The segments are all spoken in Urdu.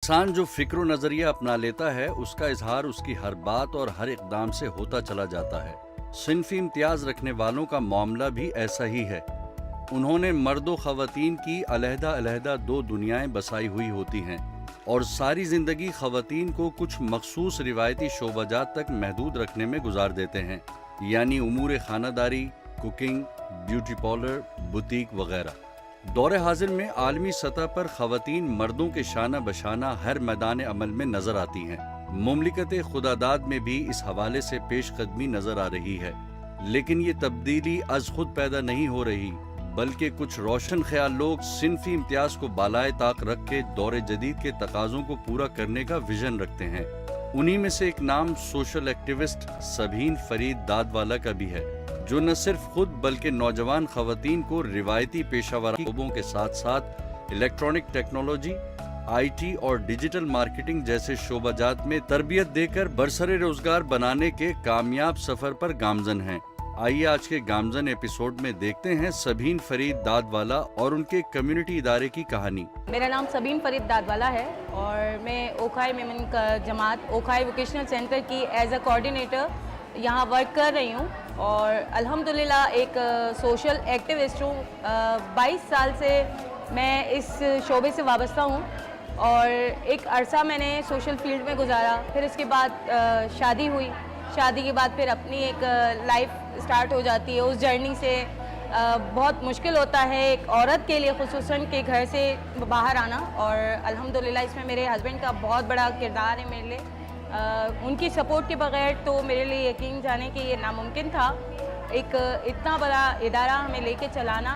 انسان جو فکر و نظریہ اپنا لیتا ہے اس کا اظہار اس کی ہر بات اور ہر اقدام سے ہوتا چلا جاتا ہے۔ صنفی امتیاز رکھنے والوں کا معاملہ بھی ایسا ہی ہے۔ انہوں نے مرد و خواتین کی علیحدہ علیحدہ دو دنیائیں بسائی ہوئی ہوتی ہیں اور ساری زندگی خواتین کو کچھ مخصوص روایتی شعبہ جات تک محدود رکھنے میں گزار دیتے ہیں، یعنی امور خانہ داری، کوکنگ، بیوٹی پارلر، بوتیک وغیرہ۔ دور حاضر میں عالمی سطح پر خواتین مردوں کے شانہ بشانہ ہر میدان عمل میں نظر آتی ہیں۔ مملکت خداداد میں بھی اس حوالے سے پیش قدمی نظر آ رہی ہے، لیکن یہ تبدیلی از خود پیدا نہیں ہو رہی، بلکہ کچھ روشن خیال لوگ صنفی امتیاز کو بالائے طاق رکھ کے دور جدید کے تقاضوں کو پورا کرنے کا ویژن رکھتے ہیں۔ انہی میں سے ایک نام سوشل ایکٹیوسٹ سبھین فرید دادوالا کا بھی ہے، جو نہ صرف خود بلکہ نوجوان خواتین کو روایتی پیشہ ورانہ شعبوں کے ساتھ ساتھ الیکٹرانک ٹیکنالوجی، آئی ٹی اور ڈیجیٹل مارکیٹنگ جیسے شعبہ جات میں تربیت دے کر برسر روزگار بنانے کے کامیاب سفر پر گامزن ہیں۔ آئیے آج کے گامزن ایپیسوڈ میں دیکھتے ہیں سبھین فرید دادوالا اور ان کے کمیونٹی ادارے کی کہانی۔ میرا نام سبھین فرید دادوالا ہے اور میں اوکھائی میمن کا جماعت اوکھائی ووکیشنل سینٹر کی ایز اے کوآرڈینیٹر یہاں ورک کر رہی ہوں اور الحمدللہ ایک سوشل ایکٹیوسٹ ہوں۔ 22 سال سے میں اس شعبے سے وابستہ ہوں اور ایک عرصہ میں نے سوشل فیلڈ میں گزارا، پھر اس کے بعد شادی ہوئی، شادی کے بعد پھر اپنی ایک لائف سٹارٹ ہو جاتی ہے۔ اس جرنی سے بہت مشکل ہوتا ہے ایک عورت کے لیے خصوصاً کہ گھر سے باہر آنا، اور الحمدللہ اس میں میرے ہسبینڈ کا بہت بڑا کردار ہے میرے لیے۔ ان کی سپورٹ کے بغیر تو میرے لیے یقین جانے کہ یہ ناممکن تھا، ایک اتنا بڑا ادارہ ہمیں لے کے چلانا۔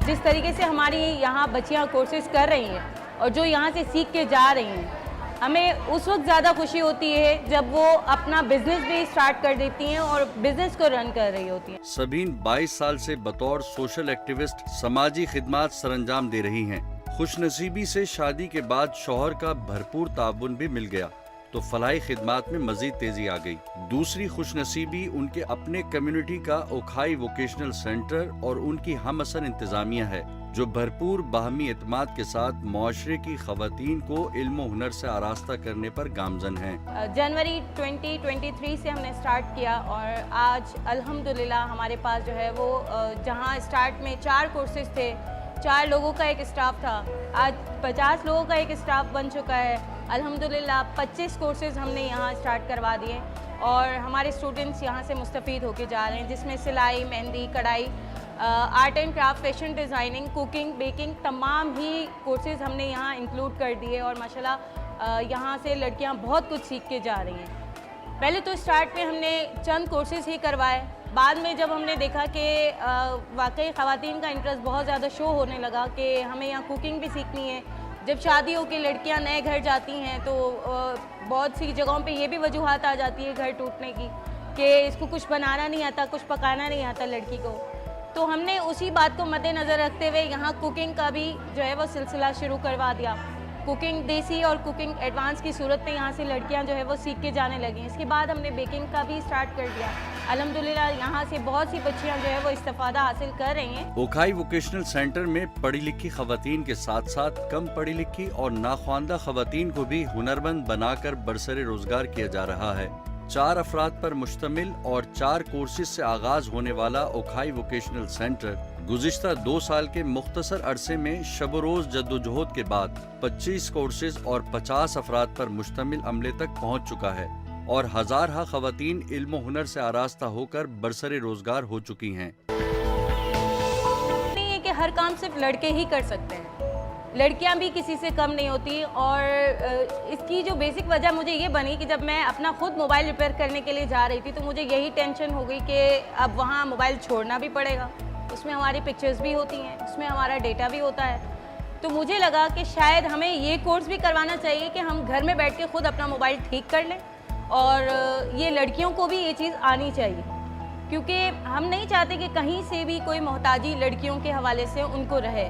جس طریقے سے ہماری یہاں بچیاں کورسز کر رہی ہیں اور جو یہاں سے سیکھ کے جا رہی ہیں، ہمیں اس وقت زیادہ خوشی ہوتی ہے جب وہ اپنا بزنس بھی سٹارٹ کر دیتی ہیں اور بزنس کو رن کر رہی ہوتی ہیں۔ سبھین 22 سال سے بطور سوشل ایکٹیوسٹ سماجی خدمات سر انجام دے رہی ہیں۔ خوش نصیبی سے شادی کے بعد شوہر کا بھرپور تعاون بھی مل گیا تو فلاحی خدمات میں مزید تیزی آ گئی۔ دوسری خوش نصیبی ان کے اپنے کمیونٹی کا اوکھائی ووکیشنل سینٹر اور ان کی ہم اثر انتظامیہ ہے، جو بھرپور باہمی اعتماد کے ساتھ معاشرے کی خواتین کو علم و ہنر سے آراستہ کرنے پر گامزن ہیں۔ جنوری 2023 سے ہم نے سٹارٹ کیا اور آج الحمدللہ ہمارے پاس جو ہے وہ جہاں سٹارٹ میں 4 کورسز تھے، 4 لوگوں کا ایک اسٹاف تھا، آج 50 لوگوں کا ایک اسٹاف بن چکا ہے۔ الحمدللہ 25 کورسز ہم نے یہاں سٹارٹ کروا دیے اور ہمارے اسٹوڈنٹس یہاں سے مستفید ہو کے جا رہے ہیں، جس میں سلائی، مہندی، کڑھائی، art and craft, fashion designing, cooking, baking, تمام ہی کورسز ہم نے یہاں انکلوڈ کر دیے اور ماشاءاللہ یہاں سے لڑکیاں بہت کچھ سیکھ کے جا رہی ہیں۔ پہلے تو اسٹارٹ میں ہم نے چند کورسز ہی کروائے، بعد میں جب ہم نے دیکھا کہ واقعی خواتین کا انٹرسٹ بہت زیادہ شو ہونے لگا کہ ہمیں یہاں کوکنگ بھی سیکھنی ہے۔ جب شادی ہو کے لڑکیاں نئے گھر جاتی ہیں تو بہت سی جگہوں پہ یہ بھی وجوہات آ جاتی ہے گھر ٹوٹنے کی کہ اس کو کچھ بنانا نہیں آتا، کچھ پکانا نہیں آتا لڑکی کو، تو ہم نے اسی بات کو مد نظر رکھتے ہوئے یہاں کوکنگ کا بھی جو ہے وہ سلسلہ شروع کروا دیا۔ کوکنگ دیسی اور کوکنگ ایڈوانس کی صورت میں یہاں سے لڑکیاں جو ہے وہ سیکھ کے جانے لگیں۔ اس کے بعد ہم نے بیکنگ کا بھی سٹارٹ کر دیا۔ الحمدللہ یہاں سے بہت سی بچیاں جو ہے وہ استفادہ حاصل کر رہی ہیں۔ اوکھائی ووکیشنل سینٹر میں پڑھی لکھی خواتین کے ساتھ ساتھ کم پڑھی لکھی اور ناخواندہ خواتین کو بھی ہنرمند بنا کر برسر روزگار کیا جا رہا ہے۔ 4 افراد پر مشتمل اور 4 کورسز سے آغاز ہونے والا اوکھائی ووکیشنل سینٹر گزشتہ 2 سال کے مختصر عرصے میں شب و روز جدوجہد کے بعد 25 کورسز اور 50 افراد پر مشتمل عملے تک پہنچ چکا ہے اور ہزارہ خواتین علم و ہنر سے آراستہ ہو کر برسر روزگار ہو چکی ہیں۔ نہیں ہے کہ ہر کام صرف لڑکے ہی کر سکتے ہیں، لڑکیاں بھی کسی سے کم نہیں ہوتی، اور اس کی جو بیسک وجہ مجھے یہ بنی کہ جب میں اپنا خود موبائل ریپیئر کرنے کے لیے جا رہی تھی تو مجھے یہی ٹینشن ہو گئی کہ اب وہاں موبائل چھوڑنا بھی پڑے گا، اس میں ہماری پکچرز بھی ہوتی ہیں، اس میں ہمارا ڈیٹا بھی ہوتا ہے، تو مجھے لگا کہ شاید ہمیں یہ کورس بھی کروانا چاہیے کہ ہم گھر میں بیٹھ کے خود اپنا موبائل ٹھیک کر لیں، اور یہ لڑکیوں کو بھی یہ چیز آنی چاہیے، کیونکہ ہم نہیں چاہتے کہ کہیں سے بھی کوئی محتاجی لڑکیوں کے حوالے سے ان کو رہے۔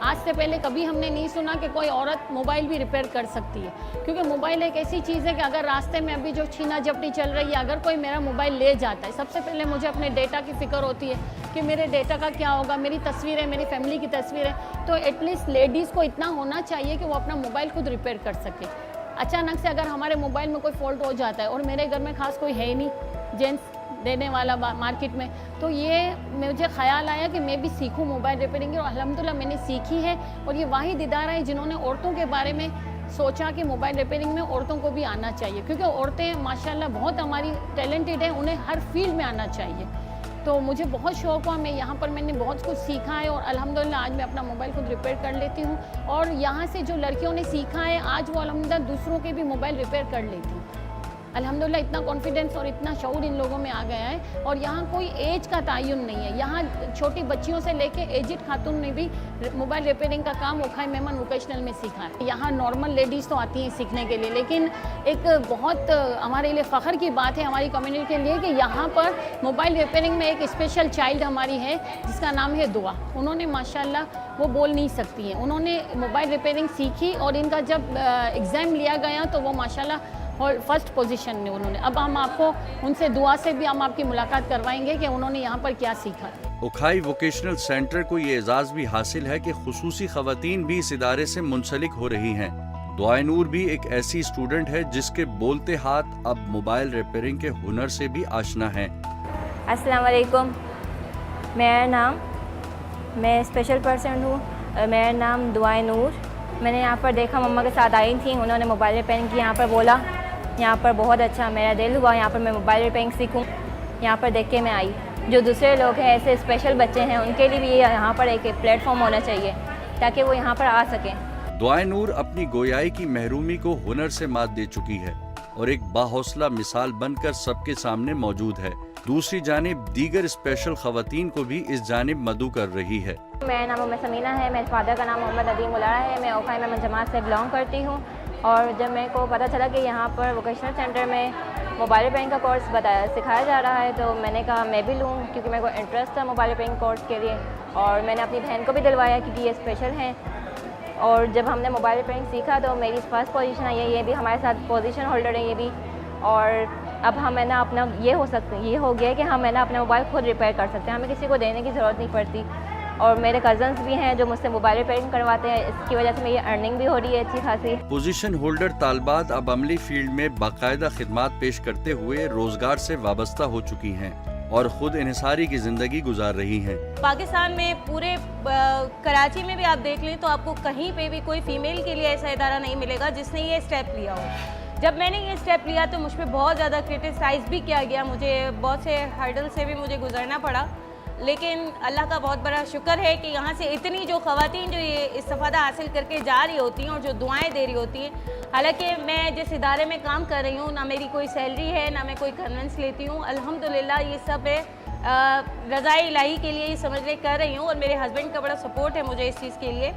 آج سے پہلے کبھی ہم نے نہیں سنا کہ کوئی عورت موبائل بھی ریپیئر کر سکتی ہے، کیونکہ موبائل ایک ایسی چیز ہے کہ اگر راستے میں ابھی جو چھینا جھپٹی چل رہی ہے، اگر کوئی میرا موبائل لے جاتا ہے، سب سے پہلے مجھے اپنے ڈیٹا کی فکر ہوتی ہے کہ میرے ڈیٹا کا کیا ہوگا، میری تصویریں، میری فیملی کی تصویریں، تو ایٹ لیسٹ لیڈیز کو اتنا ہونا چاہیے کہ وہ اپنا موبائل خود ریپیئر کر سکے۔ اچانک سے اگر ہمارے موبائل میں کوئی فالٹ ہو جاتا ہے اور میرے گھر میں خاص کوئی ہے ہی نہیں جینس دینے والا مارکیٹ میں، تو یہ مجھے خیال آیا کہ میں بھی سیکھوں موبائل ریپیئرنگ، اور الحمدللہ میں نے سیکھی ہے، اور یہ واحد ادارہ ہے جنہوں نے عورتوں کے بارے میں سوچا کہ موبائل ریپیئرنگ میں عورتوں کو بھی آنا چاہیے، کیونکہ عورتیں ماشاءاللہ بہت ہماری ٹیلنٹڈ ہیں، انہیں ہر فیلڈ میں آنا چاہیے۔ تو مجھے بہت شوق ہوا، میں یہاں پر میں نے بہت کچھ سیکھا ہے، اور الحمدللہ آج میں اپنا موبائل خود ریپیئر کر لیتی ہوں، اور یہاں سے جو لڑکیوں نے سیکھا ہے آج وہ الحمدللہ دوسروں کے بھی موبائل ریپیئر کر لیتی ہیں۔ الحمدللہ اتنا کانفیڈنس اور اتنا شعور ان لوگوں میں آ گیا ہے، اور یہاں کوئی ایج کا تعین نہیں ہے، یہاں چھوٹی بچیوں سے لے کے ایجڈ خاتون نے بھی موبائل ریپیئرنگ کا کام وکھائی میمن ووکیشنل میں سیکھا ہے۔ یہاں نارمل لیڈیز تو آتی ہیں سیکھنے کے لیے، لیکن ایک بہت ہمارے لیے فخر کی بات ہے ہماری کمیونٹی کے لیے کہ یہاں پر موبائل ریپیئرنگ میں ایک اسپیشل چائلڈ ہماری ہے جس کا نام ہے دعا۔ انہوں نے ماشاءاللہ وہ بول نہیں سکتی ہیں، انہوں نے موبائل ریپیئرنگ سیکھی، اور ان کا جب ایگزام لیا گیا تو وہ ماشاءاللہ اور فرسٹ پوزیشن میں انہوں نے۔ اب ہم آپ کو ان سے دعا سے بھی ہم آپ کی ملاقات کروائیں گے کہ انہوں نے یہاں پر کیا سیکھا۔ اکھائی ووکیشنل سینٹر کو یہ اعزاز بھی حاصل ہے کہ خصوصی خواتین بھی اس ادارے سے منسلک ہو رہی ہیں۔ دعائے نور بھی ایک ایسی اسٹوڈنٹ ہے جس کے بولتے ہاتھ اب موبائل ریپیئرنگ کے ہنر سے بھی آشنا ہیں۔ السلام علیکم، میں اسپیشل پرسن ہوں، میرا نام دعائے نور۔ میں نے یہاں پر دیکھا مما کے ساتھ آئی تھیں، انہوں نے موبائل ریپیئرنگ کی، یہاں پر بولا، یہاں پر بہت اچھا میرا دل ہوا یہاں پر میں موبائل ریپیئرنگ سیکھوں، یہاں پر دیکھ کے میں آئی۔ جو دوسرے لوگ ہیں ایسے اسپیشل بچے ہیں ان کے لیے بھی یہاں پر ایک پلیٹ فارم ہونا چاہیے تاکہ وہ یہاں پر آ سکیں۔ دعائے نور اپنی گویائی کی محرومی کو ہنر سے مات دے چکی ہے اور ایک باحوصلہ مثال بن کر سب کے سامنے موجود ہے۔ دوسری جانب دیگر اسپیشل خواتین کو بھی اس جانب مدعو کر رہی ہے۔ میرا نام ام سمینہ ہے، میرے فادر کا نام محمد ندیم ملارا ہے، میں اکھائی میمن جماعت سے بلانگ کرتی ہوں، اور جب میرے کو پتہ چلا کہ یہاں پر ووکیشنل سینٹر میں موبائل ریپیئرنگ کا کورس سکھایا جا رہا ہے تو میں نے کہا میں بھی لوں، کیونکہ میرے کو انٹرسٹ تھا موبائل ریپیئرنگ کورس کے لیے، اور میں نے اپنی بہن کو بھی دلوایا کیونکہ یہ اسپیشل ہیں۔ اور جب ہم نے موبائل ریپیئرنگ سیکھا تو میری فرسٹ پوزیشن آئی ہے، یہ بھی ہمارے ساتھ پوزیشن ہولڈر ہے یہ بھی، اور اب ہم ہے نا اپنا یہ ہو گیا ہے کہ ہم ہے نا اپنا موبائل خود ریپیئر کر سکتے ہیں، ہمیں کسی کو دینے کی ضرورت نہیں پڑتی۔ اور میرے کزنس بھی ہیں جو مجھ سے موبائل ریپیئرنگ کرواتے ہیں، اس کی وجہ سے میری ارننگ بھی ہو رہی ہے اچھی خاصی۔ پوزیشن ہولڈر طالبات اب عملی فیلڈ میں باقاعدہ خدمات پیش کرتے ہوئے روزگار سے وابستہ ہو چکی ہیں اور خود انحصاری کی زندگی گزار رہی ہیں۔ پاکستان میں پورے کراچی میں بھی آپ دیکھ لیں تو آپ کو کہیں پہ بھی کوئی فیمیل کے لیے ایسا ادارہ نہیں ملے گا جس نے یہ اسٹیپ لیا ہو۔ جب میں نے یہ اسٹیپ لیا تو مجھ پہ بہت زیادہ کرٹیسائز بھی کیا گیا، مجھے بہت سے ہرڈل سے بھی مجھے گزرنا پڑا، لیکن اللہ کا بہت بڑا شکر ہے کہ یہاں سے اتنی جو خواتین جو یہ استفادہ حاصل کر کے جا رہی ہوتی ہیں اور جو دعائیں دے رہی ہوتی ہیں، حالانکہ میں جس ادارے میں کام کر رہی ہوں نہ میری کوئی سیلری ہے نہ میں کوئی کنونس لیتی ہوں، الحمدللہ یہ سب ہے رضا الہی کے لیے یہ سمجھ لے کر رہی ہوں، اور میرے ہسبینڈ کا بڑا سپورٹ ہے مجھے اس چیز کے لیے،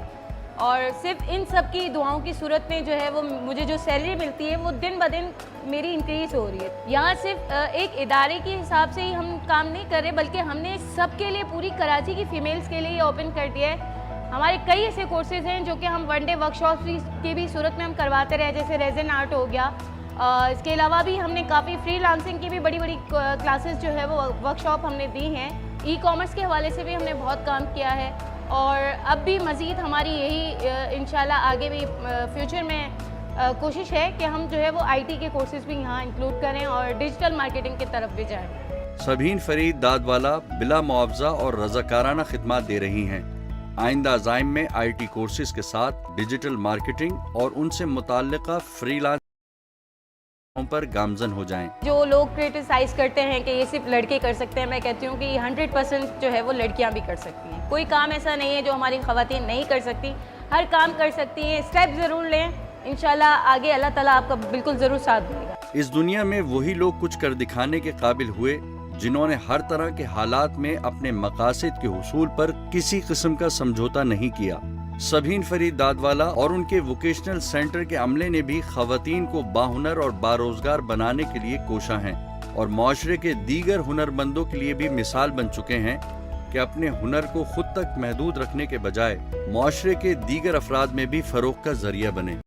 اور صرف ان سب کی دعاؤں کی صورت میں جو ہے وہ مجھے جو سیلری ملتی ہے وہ دن بدن میری انکریز ہو رہی ہے۔ یہاں صرف ایک ادارے کے حساب سے ہی ہم کام نہیں کر رہے بلکہ ہم نے سب کے لیے پوری کراچی کی فیمیلز کے لیے اوپن کر دیا ہے۔ ہمارے کئی ایسے کورسز ہیں جو کہ ہم ون ڈے ورک شاپ کی بھی صورت میں ہم کرواتے رہے، جیسے ریزن آرٹ ہو گیا، اس کے علاوہ بھی ہم نے کافی فری لانسنگ کی بھی بڑی بڑی کلاسز جو ہے وہ ورک شاپ ہم نے دی ہیں، ای کامرس کے حوالے سے بھی ہم نے بہت کام کیا ہے، اور اب بھی مزید ہماری یہی انشاءاللہ آگے بھی فیوچر میں کوشش ہے کہ ہم جو ہے وہ آئی ٹی کے کورسز بھی یہاں انکلوڈ کریں اور ڈیجیٹل مارکیٹنگ کی طرف بھی جائیں۔ سبھین فرید دادوالا بلا معاوضہ اور رضاکارانہ خدمات دے رہی ہیں۔ آئندہ عزائم میں آئی ٹی کورسز کے ساتھ ڈیجیٹل مارکیٹنگ اور ان سے متعلقہ فری لانس پر گامزن ہو جائیں۔ جو لوگ کرٹیسائز کرتے ہیں کہ یہ صرف لڑکے کر سکتے ہیں، میں کہتی ہوں کہ یہ 100% جو ہے وہ لڑکیاں بھی کر سکتی ہیں۔ کوئی کام ایسا نہیں ہے جو ہماری خواتین نہیں کر سکتی، ہر کام کر سکتی ہیں، اسٹیپ ضرور لیں، انشاءاللہ آگے اللہ تعالیٰ آپ کا بالکل ضرور ساتھ دے گا۔ اس دنیا میں وہی لوگ کچھ کر دکھانے کے قابل ہوئے جنہوں نے ہر طرح کے حالات میں اپنے مقاصد کے حصول پر کسی قسم کا سمجھوتا نہیں کیا۔ سبھین فرید دادوالا اور ان کے ووکیشنل سینٹر کے عملے نے بھی خواتین کو باہنر اور باروزگار بنانے کے لیے کوشاں ہیں اور معاشرے کے دیگر ہنرمندوں کے لیے بھی مثال بن چکے ہیں کہ اپنے ہنر کو خود تک محدود رکھنے کے بجائے معاشرے کے دیگر افراد میں بھی فروغ کا ذریعہ بنے۔